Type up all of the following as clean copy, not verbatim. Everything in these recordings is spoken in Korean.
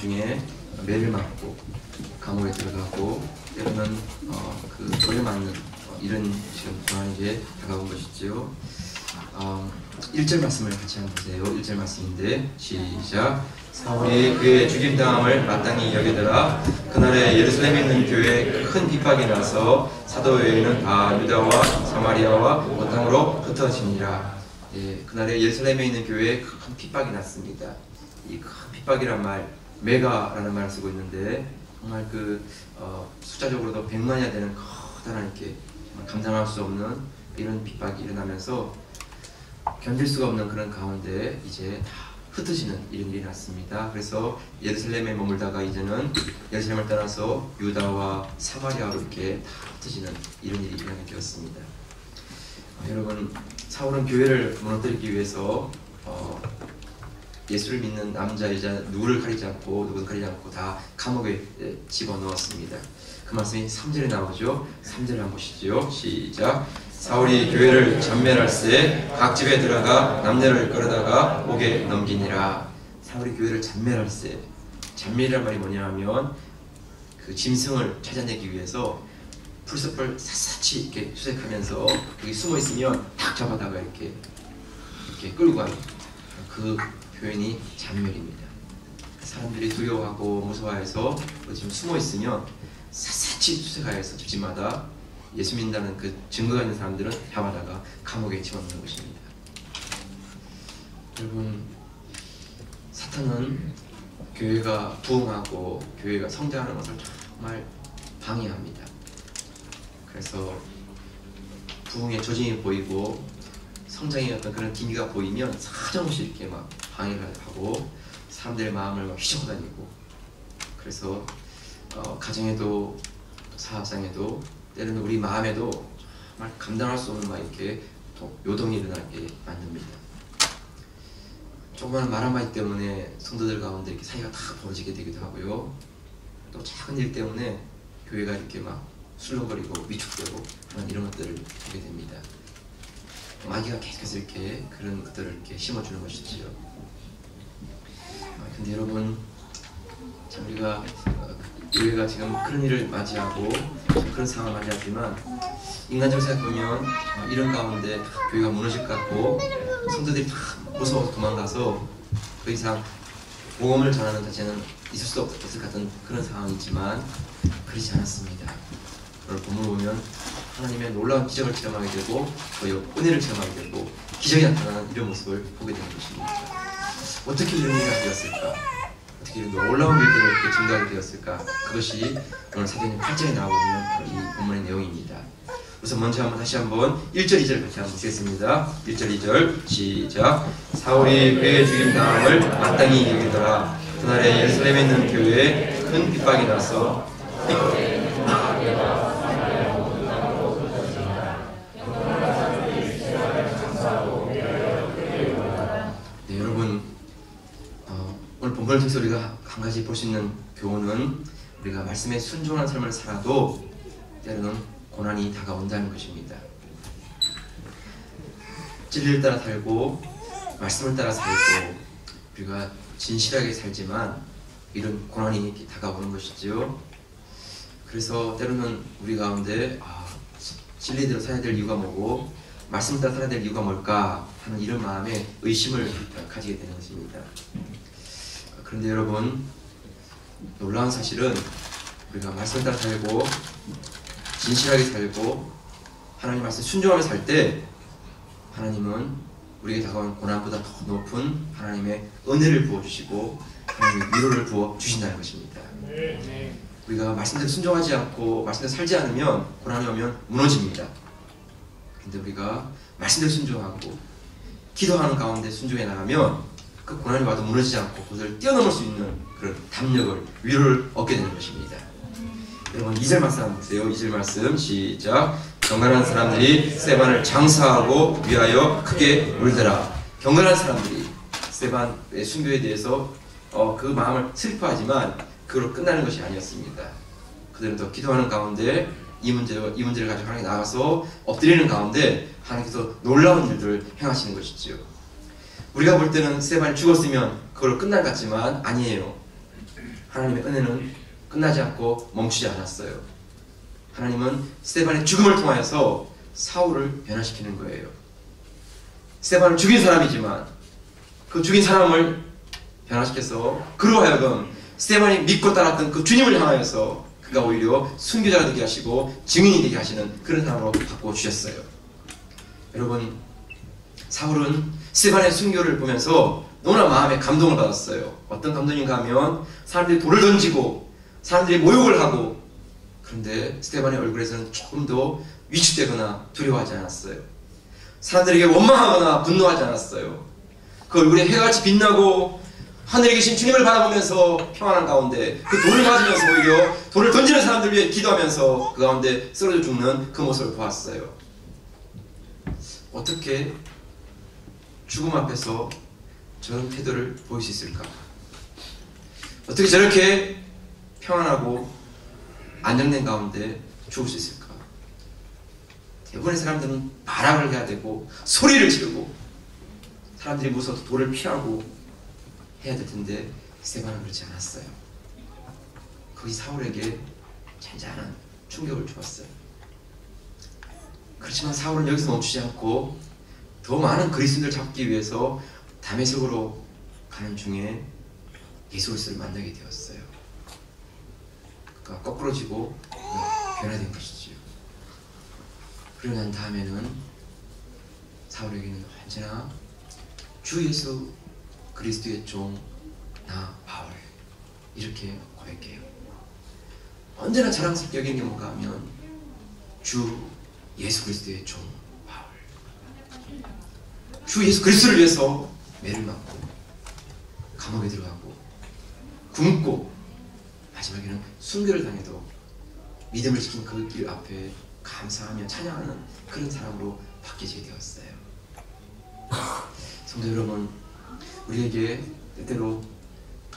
중에 매를 맞고 감옥에 들어가고 때로는 그 돌에 맞는 이런 지금 고난이 이제 다가온 것이지요. 1절 말씀을 같이 한번 보세요. 1절 말씀인데 시작. 사울이 그의 죽임당함을 마땅히 여기더라. 그날에 예루살렘에 있는 교회에 큰 핍박이 나서 사도 외에는 다 유다와 사마리아와 온 땅으로 흩어지니라. 예, 그날에 예루살렘에 있는 교회에 큰 핍박이 났습니다. 이 큰 핍박이란 말, 메가라는 말을 쓰고 있는데 정말 그 숫자적으로도 100만이나 되는 커다란 이렇게 감당할 수 없는 이런 핍박이 일어나면서 견딜 수가 없는 그런 가운데 이제 다 흩어지는 이런 일이 났습니다. 그래서 예루살렘에 머물다가 이제는 예루살렘을 떠나서 유다와 사마리아로 이렇게 다 흩어지는 이런 일이 일어나게 되었습니다. 여러분, 사울은 교회를 무너뜨리기 위해서 예수를 믿는 남자 여자 누구를 가리지 않고 다 감옥에 집어넣었습니다. 그 말씀이 3절에 나오죠. 3절을 한번 보시죠. 시작. 사울이 교회를 전멸할세 각 집에 들어가 남녀를 끌어다가 옥에 넘기니라. 사울이 교회를 전멸할세. 전멸이란 말이 뭐냐면 그 짐승을 찾아내기 위해서 풀숲을 샅샅이 이렇게 수색하면서 여기 숨어 있으면 탁 잡아다가 이렇게 끌고 가는 그 표현이 잔멸입니다. 사람들이 두려워하고 무서워해서 지금 숨어 있으면 샅샅이 수색하여서 집집마다 예수 믿는다는 그 증거가 있는 사람들은 잡아다가 감옥에 집어넣는 것입니다. 여러분, 사탄은 교회가 부흥하고 교회가 성장하는 것을 정말 방해합니다. 그래서 부흥의 조짐이 보이고 성장의 어떤 그런 기미가 보이면 사정없이 이렇게 막 방해를 하고 사람들의 마음을 막 휘젓고 다니고, 그래서 가정에도 사업상에도 때로는 우리 마음에도 정말 감당할 수 없는 막 이렇게 요동이 일어나게 만듭니다. 조그마한 말 한마디 때문에 성도들 가운데 이렇게 사이가 다 벌어지게 되기도 하고요. 또 작은 일 때문에 교회가 이렇게 막 술렁거리고 위축되고 하는 이런 것들을 보게 됩니다. 마귀가 계속해서 이렇게 그런 것들을 이렇게 심어주는 것이지요. 근데 여러분, 참 우리가 교회가 지금 그런 일을 맞이하고 그런 상황을 맞이하지만 인간적으로 생각해보면 이런 가운데 교회가 무너질 것 같고 성도들이 다 무서워서 도망가서 더 이상 복음을 전하는 자체는 있을 수 없을 것 같은 그런 상황이지만 그렇지 않았습니다. 오늘 본문을 보면 하나님의 놀라운 기적을 체험하게 되고 은혜를 체험하게 되고 기적이 나타나는 이런 모습을 보게 되는 것입니다. 어떻게 이런 일이 되었을까? 어떻게 이런 놀라운 일들을 이렇게 증가하게 되었을까? 그것이 오늘 사도행전 8장에 나오고 있는 이 본문의 내용입니다. 우선 먼저 다시 한번 1절 2절 같이 한번 보겠습니다. 1절 2절 시작. 사울이 그의 죽임당함을 마땅히 여기더라. 그날에 예루살렘에 있는 교회에 큰 핍박이 나서 네, 여러분, 오늘 본문을 통해서 우리가 한 가지 볼 수 있는 교훈은 우리가 말씀에 순종한 삶을 살아도 때로는 고난이 다가온다는 것입니다. 진리를 따라 살고 말씀을 따라 살고 우리가 진실하게 살지만 이런 고난이 다가오는 것이지요. 그래서 때로는 우리 가운데 진리대로 살아야 될 이유가 뭐고 말씀 따라 살아야 될 이유가 뭘까 하는 이런 마음에 의심을 가지게 되는 것입니다. 그런데 여러분, 놀라운 사실은 우리가 말씀 따라 살고 진실하게 살고 하나님 말씀 순종하며 살 때 하나님은 우리에게 다가온 고난보다 더 높은 하나님의 은혜를 부어주시고 하나님의 위로를 부어주신다는 것입니다. 우리가 말씀대로 순종하지 않고 말씀대로 살지 않으면 고난이 오면 무너집니다. 근데 우리가 말씀대로 순종하고 기도하는 가운데 순종해 나가면 그 고난이 와도 무너지지 않고 그것을 뛰어넘을 수 있는 그런 담력을, 위로를 얻게 되는 것입니다. 여러분, 2절 말씀 한번 보세요. 2절 말씀 시작. 경건한 사람들이 스데반을 장사하고 위하여 크게 울더라. 경건한 사람들이 스데반의 순교에 대해서 그 마음을 슬퍼하지만 그걸로 끝나는 것이 아니었습니다. 그들은 더 기도하는 가운데 이 문제를 가지고 하나님께 나가서 엎드리는 가운데 하나님께서 놀라운 일들을 행하시는 것이지요. 우리가 볼 때는 스데반이 죽었으면 그걸로 끝날 것 같지만 아니에요. 하나님의 은혜는 끝나지 않고 멈추지 않았어요. 하나님은 스데반의 죽음을 통하여서 사울을 변화시키는 거예요. 스데반을 죽인 사람이지만 그 죽인 사람을 변화시켜서 그로 하여금 스데반이 믿고 따랐던 그 주님을 향하여서 그가 오히려 순교자가 되게 하시고 증인이 되게 하시는 그런 사람으로 바꿔주셨어요. 여러분, 사울은 스데반의 순교를 보면서 너무나 마음에 감동을 받았어요. 어떤 감동인가 하면 사람들이 돌을 던지고 사람들이 모욕을 하고, 그런데 스데반의 얼굴에서는 조금 더 위축되거나 두려워하지 않았어요. 사람들에게 원망하거나 분노하지 않았어요. 그 얼굴에 해같이 빛나고 하늘에 계신 주님을 바라보면서 평안한 가운데 그 돌을 맞으면서 오히려 돌을 던지는 사람들 위해 기도하면서 그 가운데 쓰러져 죽는 그 모습을 보았어요. 어떻게 죽음 앞에서 저런 태도를 보일 수 있을까? 어떻게 저렇게 평안하고 안정된 가운데 죽을 수 있을까? 대부분의 사람들은 발악을 해야 되고 소리를 지르고 사람들이 무서워서 돌을 피하고 해야 될 텐데 스데반은 그렇지 않았어요. 거기 사울에게 잔잔한 충격을 주었어요. 그렇지만 사울은 여기서 멈추지 않고 더 많은 그리스도인들을 잡기 위해서 다메섹으로 가는 중에 예수 그리스도를 만나게 되었어요. 그가 거꾸로지고 변화된 것이지요. 그러고 난 다음에는 사울에게는 언제나 주 예수 그리스도의 종 나 바울 이렇게 고백해요. 언제나 자랑스럽게 여기는 게 뭔가 하면 주 예수 그리스도의 종 바울, 주 예수 그리스도를 위해서 매를 맞고 감옥에 들어가고 굶고 마지막에는 순교를 당해도 믿음을 지킨 그 길 앞에 감사하며 찬양하는 그런 사람으로 바뀌게 되었어요. 성도 여러분, 우리에게 때때로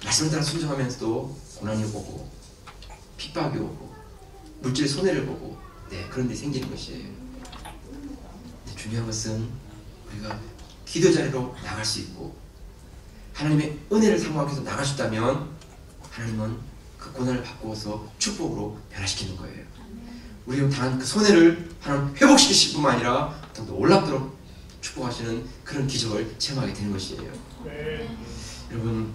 말씀을 따라 순종하면서도 고난이 오고 핍박이 오고 물질 손해를 보고 그런 데 생기는 것이에요. 중요한 것은 우리가 기도 자리로 나갈 수 있고 하나님의 은혜를 사모하기 위해서 나갈 수 있다면 하나님은 그 고난을 바꾸어서 축복으로 변화시키는 거예요. 우리가 당한 그 손해를 하나님 회복시키실 뿐만 아니라 더 놀랍도록 축복하시는 그런 기적을 체험하게 되는 것이에요. 여러분,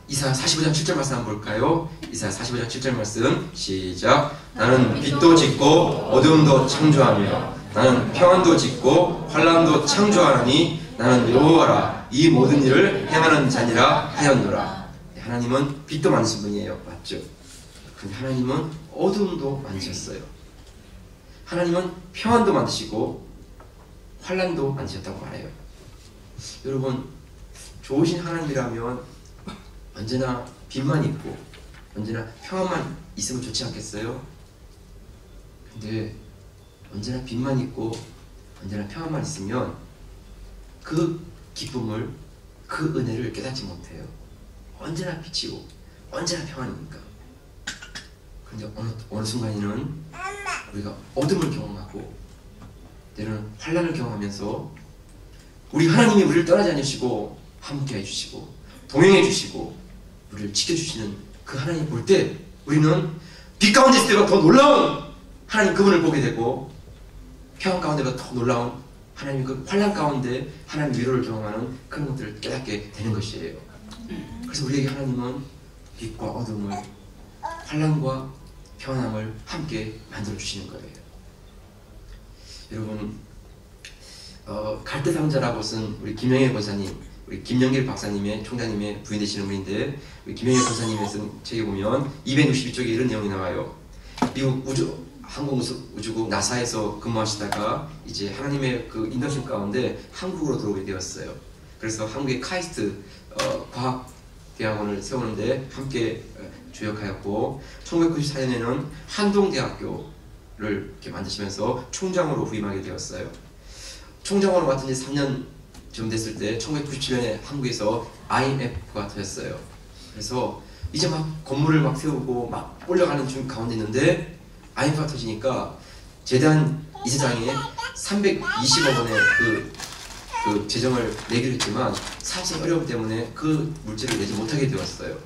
이사야 45장 7절 말씀 한번 볼까요? 이사야 45장 7절 말씀 시작. 나는 빛도 짓고 어두움도 창조하며 나는 평안도 짓고 환난도 창조하나니 나는 여호와라 이 모든 일을 행하는 자니라 하였노라. 하나님은 빛도 만드신 분이에요. 맞죠? 그런데 하나님은 어두움도 만드셨어요. 하나님은 평안도 만드시고 환난도 만드셨다고 말해요. 여러분, 좋으신 하나님이라면 언제나 빛만 있고 언제나 평안만 있으면 좋지 않겠어요? 근데 언제나 빛만 있고 언제나 평안만 있으면 그 기쁨을, 그 은혜를 깨닫지 못해요. 언제나 빛이고 언제나 평안이니까. 그런데 어느 순간에는 우리가 어둠을 경험하고 때로는 환난을 경험하면서 우리 하나님이 우리를 떠나지 않으시고 함께 해주시고 동행해 주시고 우리를 지켜주시는 그 하나님 볼 때 우리는 빛 가운데 있을 때가 더 놀라운 하나님 그분을 보게 되고 평안 가운데가 더 놀라운 하나님 그 환난 가운데 하나님 위로를 경험하는 그런 것들을 깨닫게 되는 것이에요. 그래서 우리에게 하나님은 빛과 어둠을, 환난과 평안함을 함께 만들어 주시는 거예요. 여러분, 갈대상자라고 쓴 우리 김영애 권사님, 우리 김영길 박사님의 총장님의 부인 되시는 분인데, 우리 김영길 권사님의 쓴 책에 보면 262쪽에 이런 내용이 나와요. 미국 항공우주국 나사에서 근무하시다가 이제 하나님의 그 인도심 가운데 한국으로 들어오게 되었어요. 그래서 한국의 카이스트 과학대학원을 세우는데 함께 주역하였고, 1994년에는 한동대학교를 이렇게 만드시면서 총장으로 부임하게 되었어요. 총장으로 맡은 지 3년쯤 됐을 때 1997년에 한국에서 IMF가 터졌어요. 그래서 이제 막 건물을 막 세우고 막 올라가는 중 가운데 있는데 IMF가 터지니까 재단 이사장이 320억 원의 그 재정을 내기로 했지만 사업성이 어려움 때문에 그 물질을 내지 못하게 되었어요.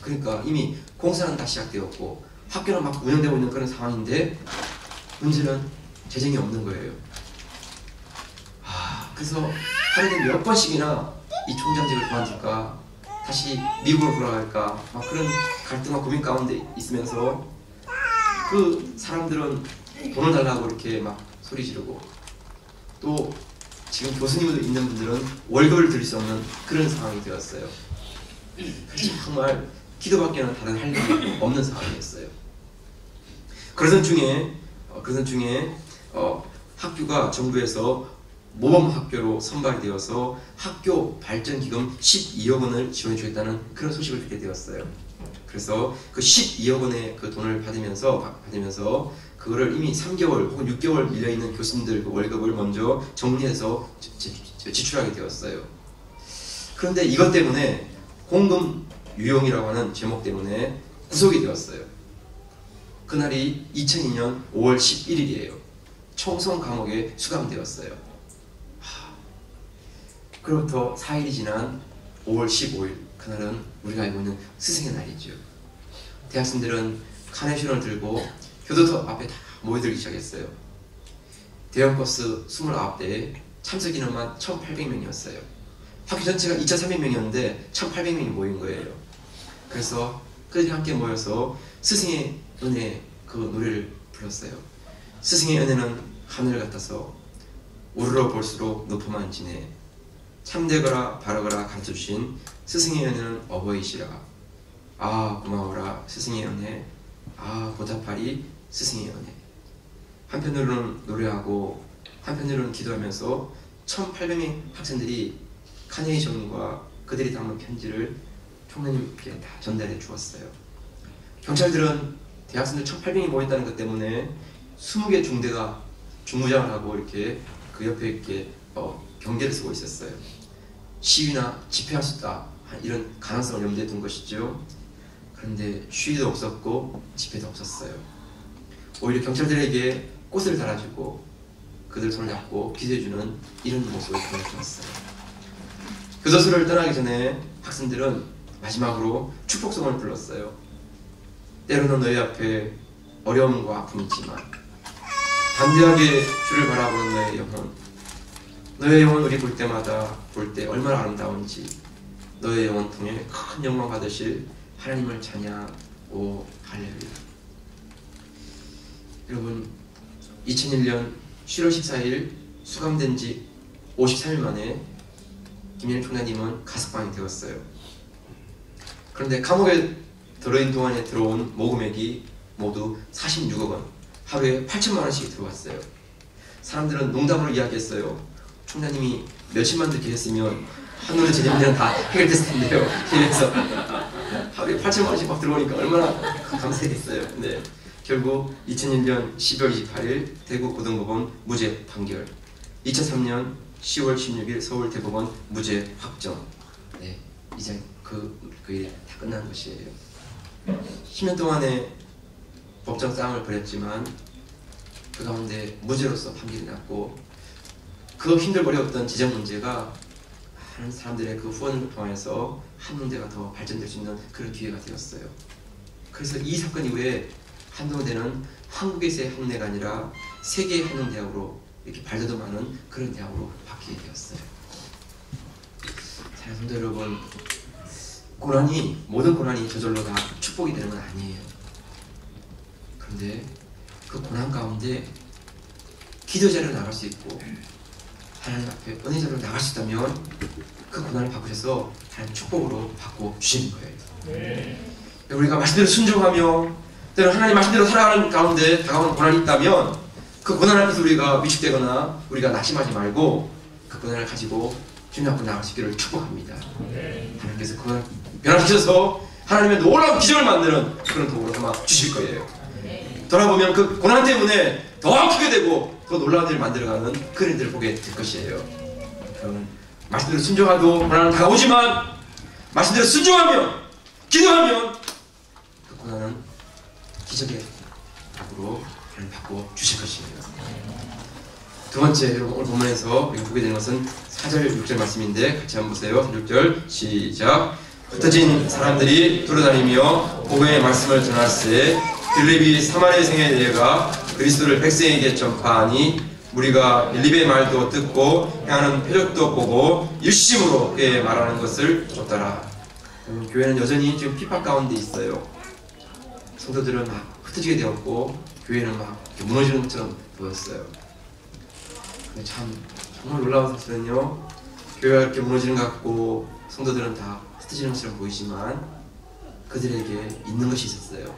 그러니까 이미 공사는 다 시작되었고 학교는 막 운영되고 있는 그런 상황인데 문제는 재정이 없는 거예요. 그래서 하루에 몇 번씩이나 이 총장직을 그만둘까 다시 미국으로 돌아갈까 막 그런 갈등과 고민 가운데 있으면서 그 사람들은 돈을 달라고 이렇게 막 소리 지르고 또 지금 교수님들 있는 분들은 월급을 드릴 수 없는 그런 상황이 되었어요. 정말 기도밖에는 다른 할 일이 없는 상황이었어요. 그러던 중에 학교가 정부에서 모범학교로 선발이 되어서 학교 발전기금 12억 원을 지원해 주겠다는 그런 소식을 듣게 되었어요. 그래서 그 12억 원의 그 돈을 받으면서 그거를 이미 3개월 혹은 6개월 밀려있는 교수님들 그 월급을 먼저 정리해서 지출하게 되었어요. 그런데 이것 때문에 공금 유용이라고 하는 제목 때문에 구속이 되었어요. 그날이 2002년 5월 11일이에요. 청송 감옥에 수감되었어요. 그로부터 4일이 지난 5월 15일 그날은 우리가 알고 있는 스승의 날이죠. 대학생들은 카네이션을 들고 교도소 앞에 다 모여들기 시작했어요. 대형 버스 29대에 참석 인원만 1,800명이었어요. 학교 전체가 2,300명이었는데 1,800명이 모인 거예요. 그래서 그들이 함께 모여서 스승의 은혜 그 노래를 불렀어요. 스승의 은혜는 하늘 같아서 우러러 볼수록 높아만 지네. 참되거라 바르거라 가르쳐주신 스승의 은혜는 어버이시라. 아 고마워라 스승의 은혜. 아 보답하리 스승의 은혜. 한편으로는 노래하고 한편으로는 기도하면서 1,800명 학생들이 카네이션과 그들이 담은 편지를 총장님께 다 전달해 주었어요. 경찰들은 대학생들 1,800명이 모였다는 것 때문에 20개 중대가 중무장을 하고 이렇게 그 옆에 이렇게 경계를 서고 있었어요. 시위나 집회할 수 있다 이런 가능성을 염두에 둔 것이죠. 그런데 시위도 없었고 집회도 없었어요. 오히려 경찰들에게 꽃을 달아주고 그들 손을 잡고 기도해주는 이런 모습을 보여주었어요. 교도소를 떠나기 전에 학생들은 마지막으로 축복송을 불렀어요. 때로는 너희 앞에 어려움과 아픔이 있지만 담대하게 주를 바라보는 너의 영혼, 너의 영혼 우리 볼 때마다 볼 때 얼마나 아름다운지 너의 영혼 통해 큰 영광 받으실 하나님을 찬양. 오 할렐루야. 여러분 2001년 7월 14일 수감된 지 53일 만에 김영일 총장님은 가석방이 되었어요. 그런데 감옥에 들어있는 동안에 들어온 모금액이 모두 46억 원, 하루에 8천만 원씩 들어왔어요. 사람들은 농담으로 이야기했어요. 총장님이 몇십만 들게 했으면 한눈에 제 문제는 다 해결됐을 텐데요. 이래서 하루에 8천만 원씩 막 들어오니까 얼마나 감사했겠어요. 네. 결국 2001년 12월 28일 대구고등법원 무죄 판결, 2003년 10월 16일 서울대법원 무죄 확정. 네, 이제 그 일이 다 끝난 것이에요. 10년 동안의 법정 싸움을 벌였지만 그 가운데 무죄로서 판결이 났고 그 힘들고 어려웠던 지정 문제가 많은 사람들의 그 후원을 통해서 한 문제가 더 발전될 수 있는 그런 기회가 되었어요. 그래서 이 사건 이후에 한동대는 한국에서의 한대가 아니라 세계의 한국대학으로 이렇게 발돋움하는 그런 대학으로 바뀌게 되었어요. 사랑하는 성도 여러분, 고난이 모든 고난이 저절로 다 축복이 되는 건 아니에요. 그런데 그 고난 가운데 기도자로 나갈 수 있고 하나님 앞에 은혜자로 나갈 수 있다면 그 고난을 바꾸셔서 하나님 축복으로 바꿔 주시는 거예요. 네. 우리가 말씀대로 순종하며 때로 하나님 말씀대로 살아가는 가운데 다가오는 고난이 있다면 그 고난 앞에서 우리가 위축되거나 우리가 낙심하지 말고 그 고난을 가지고 주님 앞으로 나갈 수 있기를 축복합니다. 네. 하나님께서 그걸 변화시켜서 하나님의 놀라운 기적을 만드는 그런 도구로 삼아 주실 거예요. 네. 돌아보면 그 고난 때문에 더 크게 되고 더 놀라운 일을 만들어가는 그런 일들을 보게 될 것이에요. 그럼 말씀대로 순종하도 고난은 다가오지만 말씀대로 순종하면 기도하면 그 고난은 기적의 답으로 하나님 바꿔 주실 것이에요. 두 번째, 여러분 오늘 본문에서 우리가 보게 되는 것은 4절 6절 말씀인데 같이 한번 보세요. 6절 시작. 흩어진 사람들이 돌아다니며 복음의 말씀을 전할세 빌립이 사마리아 성에 내려가 그리스도를 백성에게 전파하니 우리가 빌립의 말도 듣고 행하는 표적도 보고 일심으로 그의 말하는 것을 쫓더라. 교회는 여전히 지금 핍박 가운데 있어요. 성도들은 막 흩어지게 되었고 교회는 막 무너지는 것처럼 보였어요. 근데 참 정말 놀라운 사실은요, 교회가 이렇게 무너지는 것 같고 성도들은 다 흩어지는 것처럼 보이지만 그들에게 있는 것이 있었어요.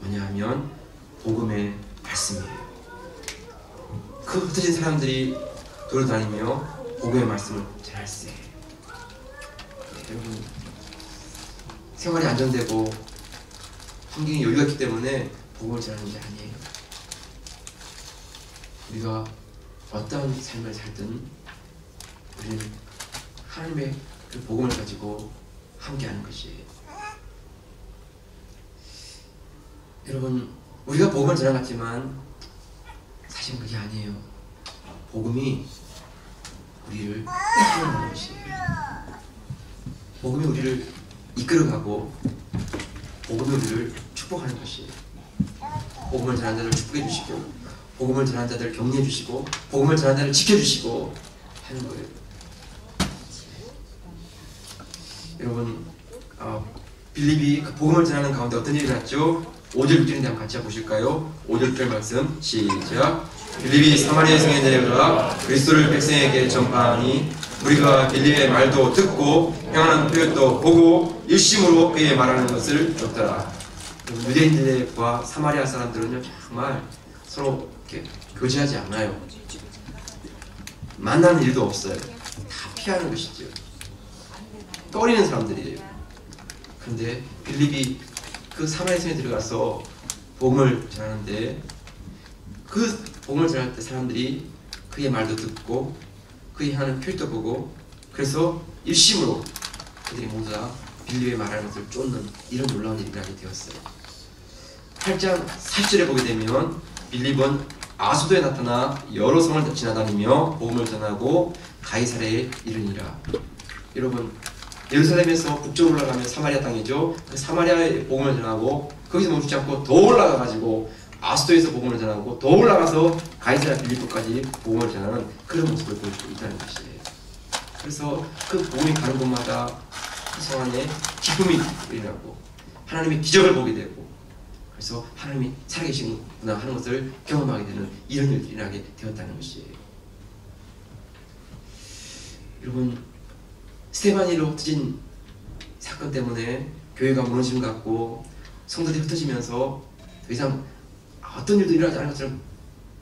뭐냐 하면 복음의 말씀이에요. 그 흩어진 사람들이 돌아다니며 복음의 말씀을 전할세. 여러분, 생활이 안정되고 환경이 여유가 있기 때문에 복음을 전하는 게 아니에요. 우리가 어떤 삶을 살든 우리는 하나님의 그 복음을 가지고 함께하는 것이에요. 여러분, 우리가 복음을 전해갔지만 사실은 그게 아니에요. 복음이 우리를 이끌어가는 것이에요. 복음이 우리를 이끌어가고 복음이 우리를 축복하는 것이에요. 복음을 전하는 자들 축복해 주시고 복음을 전하는 자들 격려해 주시고 복음을 전하는 자들 지켜주시고 하는 거예요. 여러분, 빌립이 그 복음을 전하는 가운데 어떤 일이 났죠? 5절 6절인데 한번 같이 보실까요? 5절 6절 말씀 시작. 빌립이 사마리아 성에 내려가 그리스도를 백성에게 전파하니 우리가 빌립의 말도 듣고 행하는 표적도 보고 일심으로 그의 말하는 것을 쫓더라. 유대인들과 사마리아 사람들은요, 정말 서로 이렇게 교제하지 않아요. 만나는 일도 없어요. 다 피하는 것이죠. 떠리는 사람들이에요. 그런데 빌립이 그 사마리아 성에 들어가서 복음을 전하는데 그 복음을 전할 때 사람들이 그의 말도 듣고 그의 하는 표적도 보고 그래서 일심으로 그들이 모두 다 빌립의 말하는 것을 쫓는 이런 놀라운 일이 일어나게 되었어요. 8장 40절에 보게 되면 빌립은 아수도에 나타나 여러 성을 지나다니며 복음을 전하고 가이사랴에 이르니라. 여러분, 예루살렘에서 북쪽으로 올라가면 사마리아 땅이죠. 그 사마리아에 복음을 전하고 거기서 멈추지 않고 더 올라가가지고 아수도에서 복음을 전하고 더 올라가서 가이사랴 빌립보까지 복음을 전하는 그런 모습을 보여주고 있다는 것이에요. 그래서 그 복음이 가는 곳마다 그 성 안에 기쁨이 일어나고 하나님의 기적을 보게 되고 그래서 하나님이 살아계시구나 하는 것을 경험하게 되는 이런 일들이 일어나게 되었다는 것이에요. 여러분, 스테파니로 흩어진 사건 때문에 교회가 무너지는 것 같고 성도들이 흩어지면서 더 이상 어떤 일도 일어나지 않은 것처럼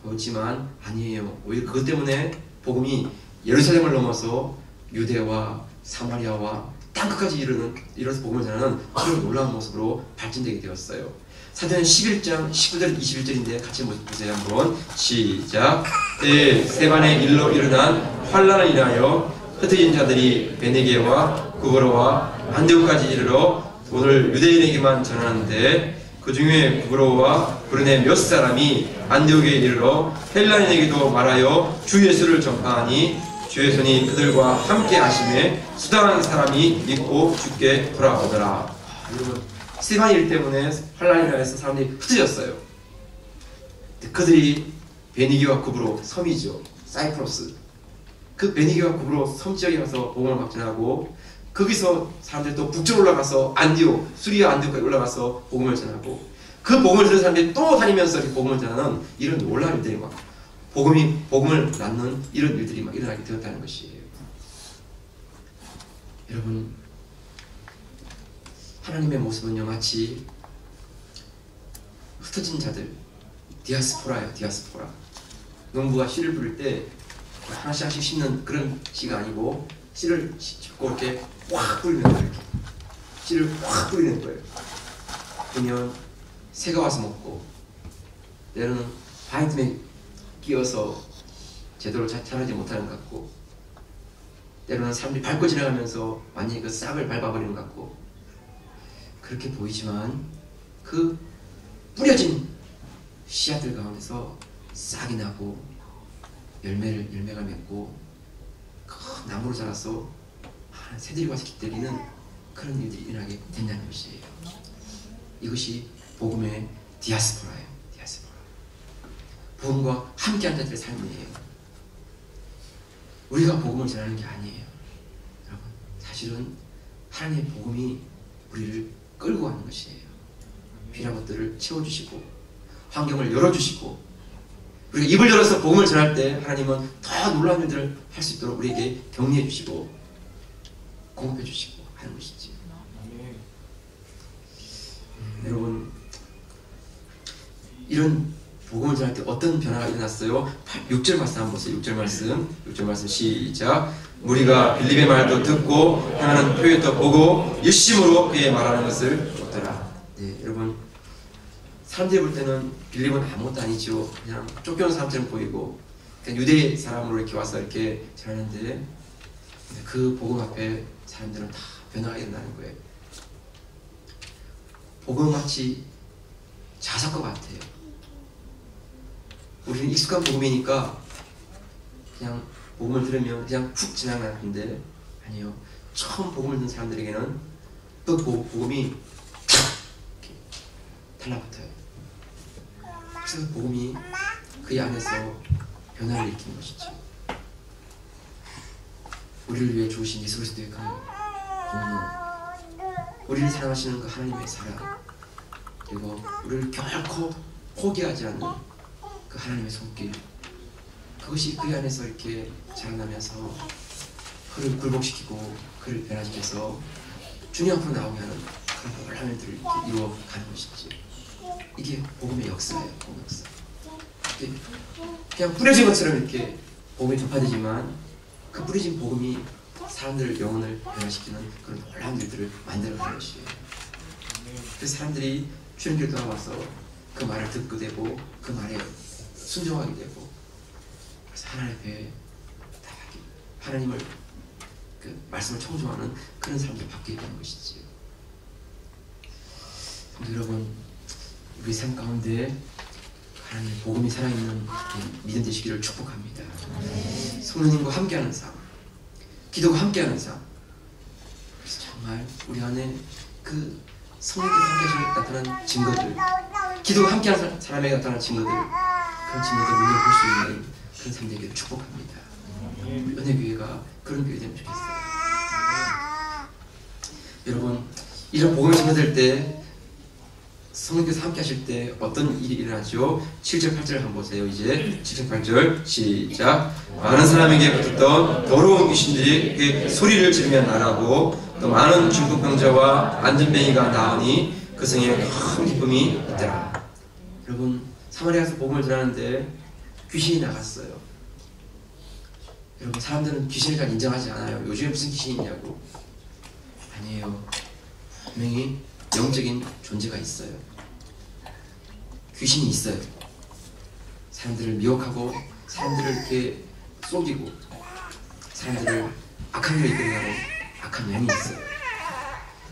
보였지만 아니에요. 오히려 그것 때문에 복음이 예루살렘을 넘어서 유대와 사마리아와 땅끝까지 이르러서 복음을 전하는 그런 놀라운 모습으로 발전되게 되었어요. 사도행 11장 19절 21절인데 같이 보세요. 한번 시작. 때에 스데반의 일로 일어난 환란을 인하여 흩어진 자들이 베네게와 구브로와 안디옥까지 이르러 오늘 유대인에게만 전하는데 그 중에 구브로와 브르네 몇 사람이 안디옥에 이르러 헬라인에게도 말하여 주 예수를 전파하니 주의 손이 그들과 함께 하심에 수당한 사람이 믿고 주께 돌아오더라. 여러분, 스데반 일 때문에 환란이라 해서 사람들이 흩어졌어요. 그들이 베니게와 구브로 섬이죠. 사이프러스. 그 베니게와 구브로 섬 지역에 가서 복음을 확전하고 거기서 사람들이 또 북쪽으로 올라가서 안디옥, 수리아 안디옥까지 올라가서 복음을 전하고 그 복음을 들은 사람들이 또 다니면서 이렇게 복음을 전하는 이런 놀라운 일들이 막 복음을 낳는 이런 일들이 막 일어나게 되었다는 것이에요. 여러분, 하나님의 모습은요 마치 흩어진 자들, 디아스포라예요. 디아스포라. 농부가 씨를 뿌릴 때 하나씩 하나씩 심는 그런 씨가 아니고 씨를 짚고 이렇게 확 뿌리는 거예요. 이렇게. 씨를 확 뿌리는 거예요. 그러면 새가 와서 먹고 때로는 바이틈에 끼어서 제대로 자라지 못하는 것 같고 때로는 사람들이 밟고 지나가면서 완전히 그 싹을 밟아버리는 것 같고 그렇게 보이지만 그 뿌려진 씨앗들 가운데서 싹이 나고 열매가 맺고 큰 나무로 자라서 새들이 와서 기다리는 그런 일들이 일어나게 된다는 것이에요. 이것이 복음의 디아스포라예요. 디아스포라. 복음과 함께하는 자들의 삶이에요. 우리가 복음을 전하는 게 아니에요. 여러분, 사실은 하나님의 복음이 우리를 끌고 가는 것이에요. 필요한 것들을 채워주시고 환경을 열어주시고, 우리가 입을 열어서 복음을 전할 때 하나님은 더 놀라운 일들을 할 수 있도록 우리에게 격려해 주시고 공급해 주시고 하는 것이지. 여러분, 이런 복음을 전할 때 어떤 변화가 일어났어요? 6절 말씀 한번 보세요. 6절 말씀 시작. 무리가 빌립의 말도 듣고 행하는 표현도 보고 일심으로 그의 말하는 것을 듣더라. 네, 여러분, 사람들이 볼 때는 빌립은 아무것도 아니죠. 그냥 쫓겨온 사람처럼 보이고 그냥 유대 사람으로 이렇게 와서 이렇게 전하는데, 그 복음 앞에 사람들은 다 변화가 일어나는 거예요. 복음 마치 자석과 같아요. 우리는 익숙한 복음이니까 그냥 복음을 들으면 그냥 훅 지나가는데, 아니요. 처음 복음을 듣는 사람들에게는 또 복음이 이렇게 달라붙어요. 그래서 복음이 그 안에서 변화를 일으키는 것이지. 우리를 위해 주신 예수 그리스도의 그 공로, 우리를 사랑하시는 그 하나님의 사랑, 그리고 우리를 결코 포기하지 않는 그 하나님의 손길, 그것이 그 안에서 이렇게 자라나면서 그를 굴복시키고 그를 변화시켜서 주님 앞으로 나오게 하는 그런 놀라운 일들을 이렇게 이루어가는 것이지. 이게 복음의 역사예요. 복음의 역사. 그냥 뿌려진 것처럼 이렇게 복음이 전파되지만, 그 뿌려진 복음이 사람들의 영혼을 변화시키는 그런 놀라운 일들을 만들어가는 것이에요. 그래서 사람들이 주님께 돌아와서 그 말을 듣게 되고 그 말에 순종하게 되고, 그래서 하나님 앞에 하나님을 그 말씀을 청종하는 그런 사람들 바뀌게 되는 것이지요. 여러분, 우리 삶 가운데 하나님의 복음이 살아있는 믿음 되시기를 축복합니다. 성령님과 함께하는 삶, 기도가 함께하는 삶. 그래서 정말 우리 안에 그 성령께서 함께 나타난 증거들, 기도가 함께하는 사람에게 나타난 증거들, 그런 증거들을 우리가 볼 수 있는 그런 삶 되기를 축복합니다. 은혜교회가 그런 교회 되면 좋겠어요. 여러분, 이런 복음이 전해질 때, 성령께서 함께 하실 때 어떤 일이 일어나죠? 7절 8절 한번 보세요. 이제 7절 8절 시작. 많은 사람에게 붙었던 더러운 귀신들이 그 소리를 지르며 나가고, 또 많은 중풍병자와 안전뱅이가 나오니 그 성에 큰 기쁨이 있더라. 여러분, 사마리아에서 복음을 전하는데 귀신이 나갔어요. 여러분, 사람들은 귀신을 잘 인정하지 않아요. 요즘에 무슨 귀신이 있냐고. 아니에요. 분명히 영적인 존재가 있어요. 귀신이 있어요. 사람들을 미혹하고 사람들을 이렇게 속이고 사람들을 악한 일을 이끌어가는 악한 영이 있어요.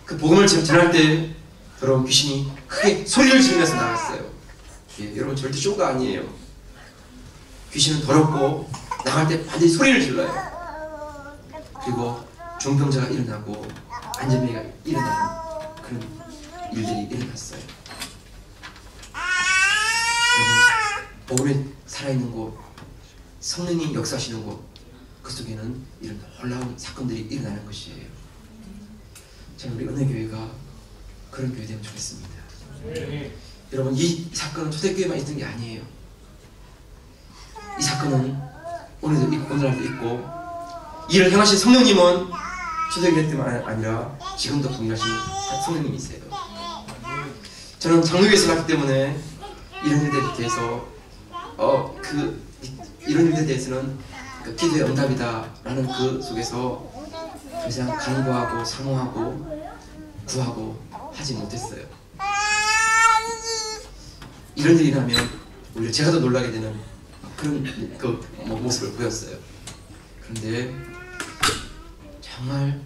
그 복음을 전할 때 더러운 귀신이 크게 소리를 지르면서 나갔어요. 예, 여러분, 절대 쇼가 아니에요. 귀신은 더럽고 나갈 때 반드시 소리를 질러요. 그리고 중병자가 일어나고 안전뱅이가 일어나는 그런 일들이 일어났어요. 여러분, 복음이 살아있는 곳, 성령이 역사하시는 곳, 그 속에는 이런 놀라운 사건들이 일어나는 것이에요. 자, 우리 은혜교회가 그런 교회 되면 좋겠습니다. 여러분, 이 사건은 초대교회만 있던 게 아니에요. 이 사건은 오늘도 있고 오늘날도 있고, 이를 행하신 성령님은 초대교회 때만 아니라 지금도 동일하신 성령님이세요. 저는 장로교에서 갔기 때문에 이런 일들에 대해서 이런 일들에 대해서는 그 기도의 응답이다라는 그 속에서 더 이상 간구하고 사모하고 구하고 하지 못했어요. 이런 일이 나면 오히려 제가 더 놀라게 되는 그런 모습을 보였어요. 그런데 정말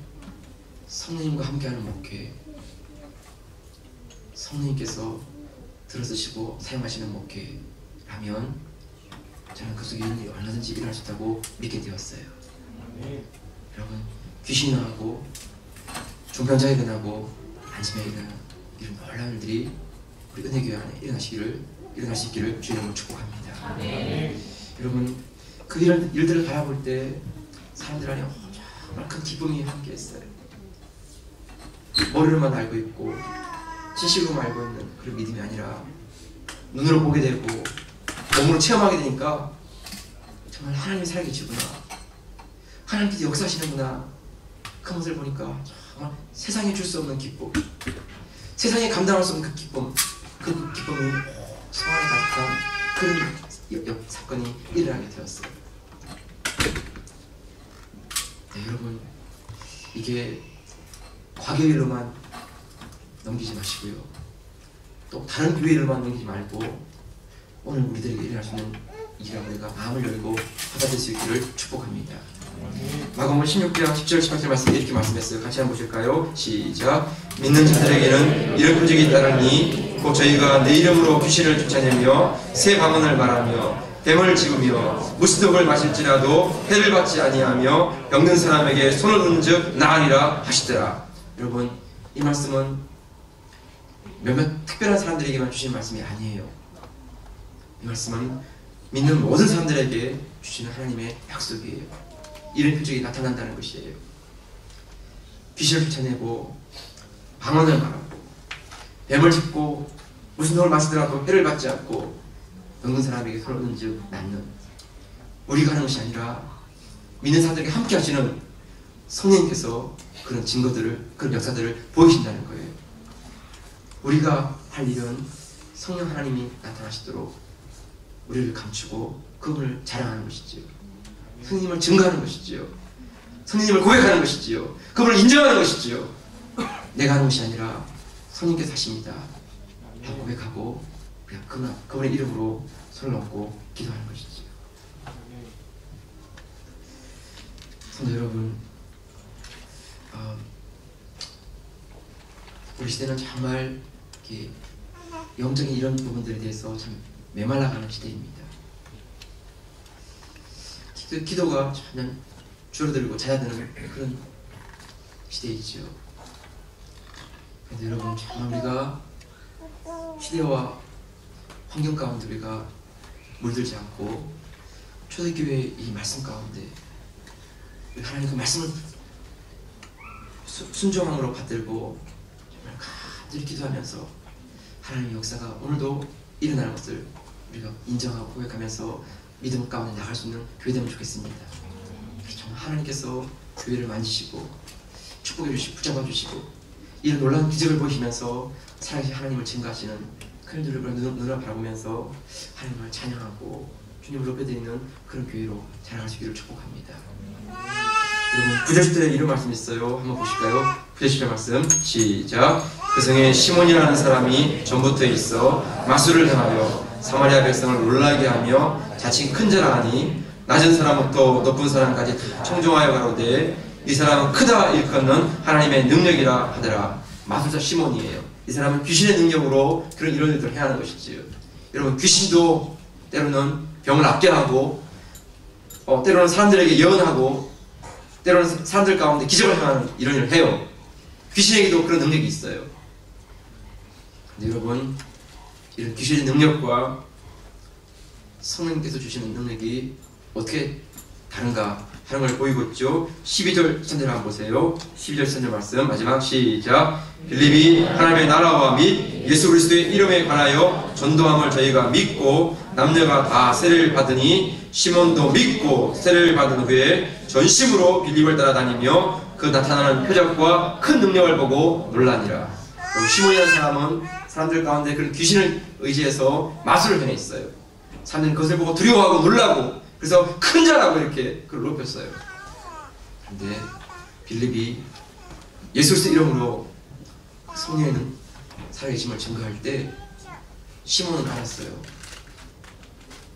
성령님과 함께하는 목회, 성령님께서 들어쓰시고 사용하시는 목회라면 저는 그 속에 있는 일이 얼마든지 일어날 수 있다고 믿게 되었어요. 여러분, 귀신이 나가고 중병자에 일어나고 안심에 일어나는 이런 놀라운 일들이 우리 은혜교회 안에 일어날 수 있기를 주의 이름으로 축복합니다. 여러분, 그 이런 일들을 바라볼 때 사람들 안에 정말 큰 기쁨이 함께했어요. 머리로만 알고 있고 지식으로만 알고 있는 그런 믿음이 아니라 눈으로 보게 되고 몸으로 체험하게 되니까 정말 하나님이 살아계시구나, 하나님께서 역사하시는구나, 그 모습을 보니까 정말 세상에 줄 수 없는 기쁨, 세상에 감당할 수 없는 그 기쁨, 그 기쁨이 성 안에 가득한 그런 사건이 일어나게 되었어요. 네, 여러분, 이게 과거일로만 넘기지 마시고요, 또 다른 교회로만 넘기지 말고 오늘 우리들에게 일어날 수 있는 이런 우리가 마음을 열고 받아들일 수 있기를 축복합니다. 마가복음 16장 10절 18절 말씀 이렇게 말씀했어요. 같이 한번 보실까요? 시작. 믿는 자들에게는 이런 표적이 따르니 곧 저희가 내 이름으로 귀신을 쫓아내며 새 방언을 말하며 뱀을 집으며 무슨 독을 마실지라도 해를 받지 아니하며 병든 사람에게 손을 얹은즉 나으리라 하시더라. 여러분, 이 말씀은 몇몇 특별한 사람들에게만 주신 말씀이 아니에요. 이 말씀은 믿는 모든 사람들에게 주시는 하나님의 약속이에요. 이런 표적이 나타난다는 것이에요. 귀신을 쫓아내고 방언을 말하고 뱀을 짚고 무슨 독을 마시더라도 해를 받지 않고 병든 사람에게 손을 얹은즉 낫는, 우리가 하는 것이 아니라 믿는 사람들에게 함께 하시는 성령님께서 그런 증거들을, 그런 역사들을 보이신다는 거예요. 우리가 할 일은 성령 하나님이 나타나시도록 우리를 감추고 그분을 자랑하는 것이지요. 성령님을 증거하는 것이지요. 성령님을 고백하는 것이지요. 그분을 인정하는 것이지요. 내가 하는 것이 아니라 성령님께서 하십니다 라고 고백하고 그냥 그분의 이름으로 손을 얹고 기도하는 것이지요. 성도 여러분, 우리 시대는 정말 이렇게 영적인 이런 부분들에 대해서 참 메말라가는 시대입니다. 기도가 전혀 줄어들고 잦아드는 그런 시대이죠. 그런데 여러분, 정말 우리가 시대와 환경 가운데 우리가 물들지 않고 초대교회의 이 말씀 가운데 하나님 그 말씀을 순종함으로 받들고 정말 간절히 기도하면서 하나님의 역사가 오늘도 일어나는 것을 우리가 인정하고 고백하면서 믿음 가운데 나갈 수 있는 교회 되면 좋겠습니다. 정말 하나님께서 교회를 만지시고 축복해 주시고 붙잡아 주시고 이런 놀라운 기적을 보시면서 살아계신 하나님을 증거하시는 그런 눈을 바라보면서 하나님을 찬양하고 주님을 높여드리는 그런 교회로 자라갈 수 있기를 축복합니다. 여러분, 9절 10절에 이런 말씀 있어요. 한번 보실까요? 9절 10절 말씀 시작. 그 성에 시몬이라는 사람이 전부터 있어 마술을 행하여 사마리아 백성을 놀라게 하며 자칭 큰 자라 하니 낮은 사람부터 높은 사람까지 청종하여 가로되 이 사람은 크다 일컫는 하나님의 능력이라 하더라. 마술사 시몬이에요. 이 사람은 귀신의 능력으로 그런 이런 일들을 해야 하는 것이지요. 여러분, 귀신도 때로는 병을 낫게 하고 때로는 사람들에게 예언하고 때로는 사람들 가운데 기적을 행하는 이런 일을 해요. 귀신에게도 그런 능력이 있어요. 근데 여러분, 이런 귀신의 능력과 성령님께서 주시는 능력이 어떻게 다른가 하는 걸 보이고 있죠. 12절 선절 한번 보세요. 12절 선절 말씀 마지막 시작. 빌립이 하나님의 나라와 및 예수 그리스도의 이름에 관하여 전도함을 저희가 믿고 남녀가 다 세례를 받으니 시몬도 믿고 세례를 받은 후에 전심으로 빌립을 따라다니며 그 나타나는 표적과 큰 능력을 보고 놀라니라. 시몬이라는 사람은 사람들 가운데 그런 귀신을 의지해서 마술을 행했어요. 사람들은 그것을 보고 두려워하고 놀라고 그래서 큰 자라고 이렇게 그걸 높였어요. 그런데 빌립이 예수 그리스도 이름으로 성령에는 살아계심을 증거할 때 시몬은 알았어요.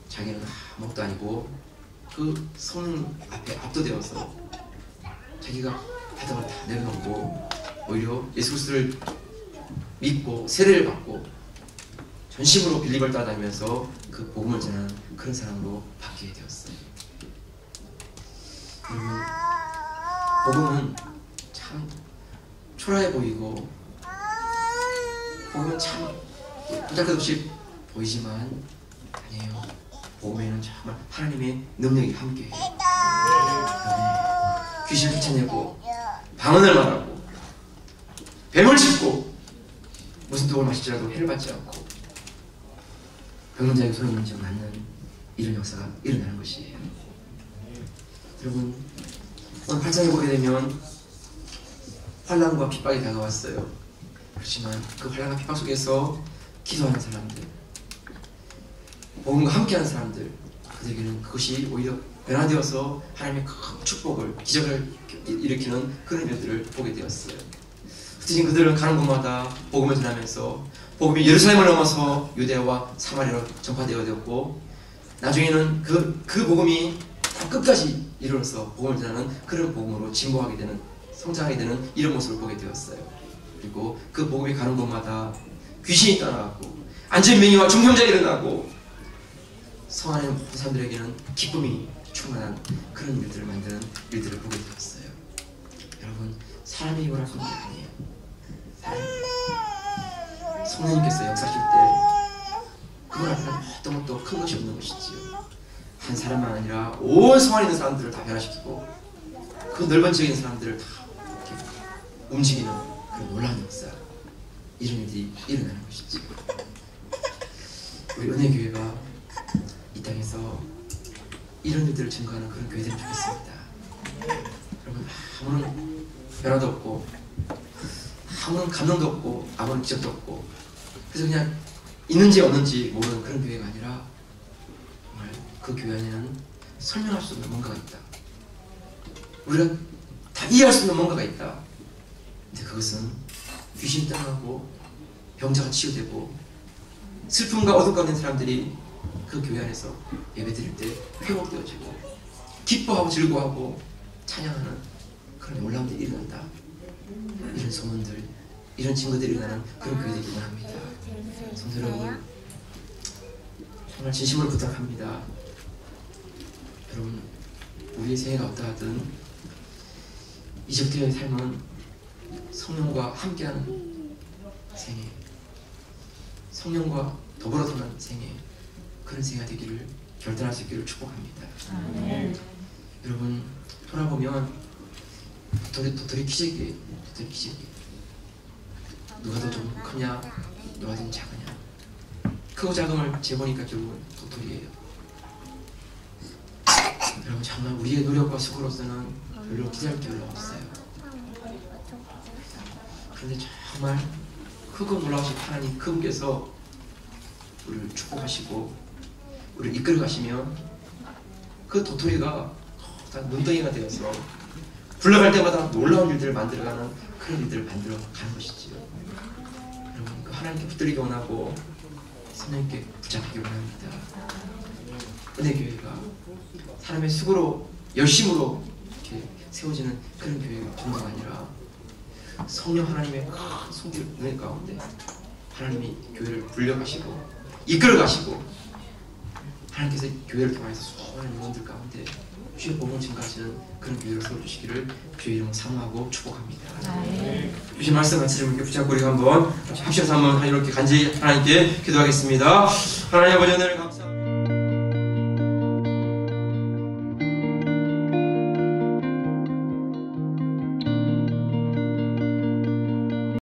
자기는 아무것도 아니고 그 성령 앞에 압도되어서 자기가 하던 걸 다 내려놓고 오히려 예수 그리스도를 믿고 세례를 받고 전심으로 빌립을 따라다니면서 그 복음을 전하는 그런 사람으로 바뀌게 되었어요. 여러분, 복음은 참 초라해 보이고 복음은 참 보잘것없이 보이지만 아니에요. 복음에는 정말 하나님의 능력이 함께해요. 귀신을 쫓아내고 방언을 말하고 뱀을 짚고 무슨 독을 마실지라도 해를 받지 않고 병문자에게 소리 문제 맞는 이런 역사가 일어나는 것이에요. 여러분, 오늘 8장에 보게 되면 환난과 핍박이 다가왔어요. 그렇지만 그 환난과 핍박 속에서 기도하는 사람들, 복음과 함께하는 사람들, 그들에게는 그것이 오히려 변화되어서 하나님의 큰 축복을, 기적을 일으키는 그런 일들을 보게 되었어요. 대신 그들은 가는 곳마다 복음을 전하면서 복음이 예루살렘을 넘어서 유대와 사마리아로 전파되어 되었고, 나중에는 그 복음이 다 끝까지 이르러서 복음을 전하는 그런 복음으로 진보하게 되는, 성장하게 되는 이런 모습을 보게 되었어요. 그리고 그 복음이 가는 곳마다 귀신이 떠나가고 안전명의와 중병자가 일어나고 성 안에 모든 사람들에게는 기쁨이 충만한 그런 일들을 만드는 일들을 보게 되었어요. 여러분, 사람의 힘을 하는 게 아니에요. 성령님께서 역사하실 때 그걸 앞에는 어떤 것도 큰 것이 없는 것이지요. 한 사람만 아니라 온 성 안에 있는 사람들을 다 변화시키고 그 넓은 지역에 있는 사람들을 다 이렇게 움직이는 그런 놀라운 역사, 이런 일들이 일어나는 것이지요. 우리 은혜교회가 이 땅에서 이런 일들을 증거하는 그런 교회들이 좋겠습니다. 여러분, 아무런 변화도 없고 아무런 감동도 없고 아무런 기적도 없고 그래서 그냥 있는지 없는지 모르는 그런 교회가 아니라 정말 그 교회 안에는 설명할 수 없는 뭔가가 있다. 우리가 다 이해할 수 없는 뭔가가 있다. 근데 그것은 귀신이 떠나고 병자가 치유되고 슬픔과 어둠 가운데 있는 사람들이 그 교회 안에서 예배드릴 때 회복되어지고 기뻐하고 즐거워하고 찬양하는 그런 놀라운 일이 일어난다. 이런 소문들, 이런 증거들이 일어나는 그런 교회들이 원합니다. 성도 여러분, 정말 진심으로 부탁합니다. 여러분, 우리의 생애가 어떠하든 이적되어의 삶은 성령과 함께하는 생애, 성령과 더불어 사는 생애, 그런 생애가 되기를, 결단할 수 있기를 축복합니다. 여러분, 돌아보면 도토리 기적이에요. 도토리 기적이에요. 누가 더 좀 크냐, 누가 더 작으냐. 크고 작음을 재보니까 결국은 도토리예요. 여러분, 정말 우리의 노력과 수고로서는 별로 기대할 게 별로 없어요. 그런데 정말 크고 놀라우신 하나님 그분께서 우리를 축복하시고 우리를 이끌어 가시면 그 도토리가 다 눈덩이가 되어서 굴러갈 때마다 놀라운 일들을 만들어가는 그런 일들을 만들어 가는 것이지요. 여러분, 그 하나님께 붙들리기 원하고 성령님께 붙잡히기 원합니다. 은혜교회가 사람의 수고로 열심으로 이렇게 세워지는 그런 교회가 정도가 아니라 성령 하나님의 큰 손길 은혜 가운데 하나님이 교회를 불려가시고 이끌어가시고 하나님께서 교회를 통해서 수많은 영혼들 가운데 주의 복음을 증거하시는 그런 교회를 세워주시기를 주의 이름으로 사모하고 축복합니다. 주신 말씀 같이 좀 이렇게 붙잡고 우리가 한번 합심해서 한번 이렇게 간절히 하나님께 기도하겠습니다. 하나님 아버지, 은혜를 감사합니다.